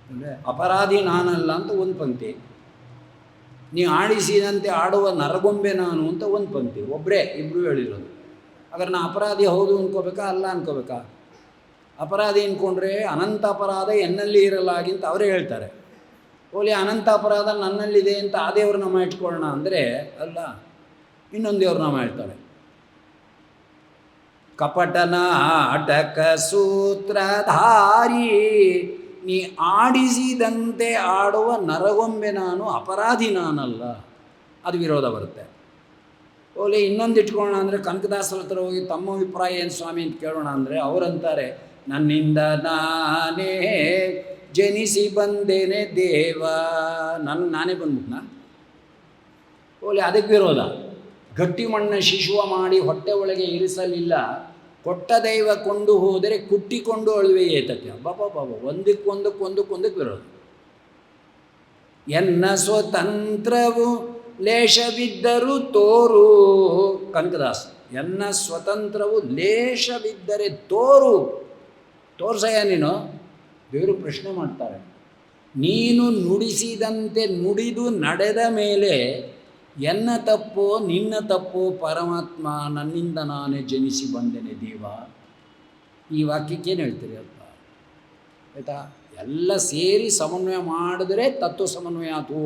ಅಂದರೆ ಅಪರಾಧಿ ನಾನಲ್ಲ ಅಂತ ಒಂದು ಪಂಕ್ತಿ, ನೀ ಆಡಿಸಿದಂತೆ ಆಡುವ ನರಗೊಂಬೆ ನಾನು ಅಂತ ಒಂದು ಪಂಕ್ತಿ, ಒಬ್ಬರೇ ಇಬ್ಬರು ಹೇಳಿರೋದು. ಹಾಗಾದ್ರೆ ನಾ ಅಪರಾಧಿ ಹೌದು ಅನ್ಕೋಬೇಕಾ ಅಲ್ಲ ಅನ್ಕೋಬೇಕಾ? ಅಪರಾಧಿ ಅಂದ್ಕೊಂಡ್ರೆ ಅನಂತ ಅಪರಾಧ ಎನ್ನಲ್ಲಿ ಇರಲಾಗಿ ಅಂತ ಅವರೇ ಹೇಳ್ತಾರೆ. ಓಲಿ ಅನಂತ ಅಪರಾಧ ನನ್ನಲ್ಲಿದೆ ಅಂತ ಆ ದೇವ್ರ ನಾಮ ಇಟ್ಕೊಳ್ಳೋಣ ಅಂದರೆ ಅಲ್ಲ, ಇನ್ನೊಂದು ದೇವ್ರ ನಾಮ ಹೇಳ್ತಾರೆ. ಕಪಟನ ಆಟಕ ಸೂತ್ರಧಾರಿ, ನೀ ಆಡಿಸಿದಂತೆ ಆಡುವ ನರಗೊಂಬೆ ನಾನು, ಅಪರಾಧಿ ನಾನಲ್ಲ. ಅದು ವಿರೋಧ ಬರುತ್ತೆ. ಓಲಿ ಇನ್ನೊಂದು ಇಟ್ಕೊಳ್ಳೋಣ ಅಂದರೆ ಕನಕದಾಸರ ಹತ್ರ ಹೋಗಿ ತಮ್ಮ ಅಭಿಪ್ರಾಯ ಏನು ಸ್ವಾಮಿ ಅಂತ ಕೇಳೋಣ ಅಂದರೆ ಅವರಂತಾರೆ, ನನ್ನಿಂದ ನಾನೇ ಜನಿಸಿ ಬಂದೇನೆ ದೇವ, ನಾನೇ ಬಂದ್ಬಿಟ್ನಾ? ಓಲಿ ಅದಕ್ಕೆ ವಿರೋಧ. ಗಟ್ಟಿ ಮಣ್ಣ ಶಿಶುವ ಮಾಡಿ ಹೊಟ್ಟೆ ಒಳಗೆ ಇರಿಸಲಿಲ್ಲ, ಕೊಟ್ಟ ದೈವ ಕೊಂಡು ಹೋದರೆ ಕುಟ್ಟಿಕೊಂಡು ಅಳುವೆ ಏತಕ್ಕೆ. ಬಾಬಾ ಒಂದಕ್ಕೊಂದಕ್ಕೆ ವಿರೋಧ. ಎನ್ನ ಸ್ವತಂತ್ರವು ಲೇಷವಿದ್ದರೂ ತೋರು, ಕನಕದಾಸ. ಎನ್ನ ಸ್ವತಂತ್ರವು ಲೇಷವಿದ್ದರೆ ತೋರ್ಸಯ್ಯ ನೀನು. ದೇವರು ಪ್ರಶ್ನೆ ಮಾಡ್ತಾರೆ, ನೀನು ನುಡಿಸಿದಂತೆ ನುಡಿದು ನಡೆದ ಮೇಲೆ ಎನ್ನ ತಪ್ಪೋ ನಿನ್ನ ತಪ್ಪೋ ಪರಮಾತ್ಮ, ನನ್ನಿಂದ ನಾನೇ ಜನಿಸಿ ಬಂದೇನೆ ದೇವ. ಈ ವಾಕ್ಯಕ್ಕೇನು ಹೇಳ್ತೀರಿ ಅಲ್ಪ? ಆಯಿತಾ? ಎಲ್ಲ ಸೇರಿ ಸಮನ್ವಯ ಮಾಡಿದ್ರೆ ತತ್ವ ಸಮನ್ವಯ ಆತು.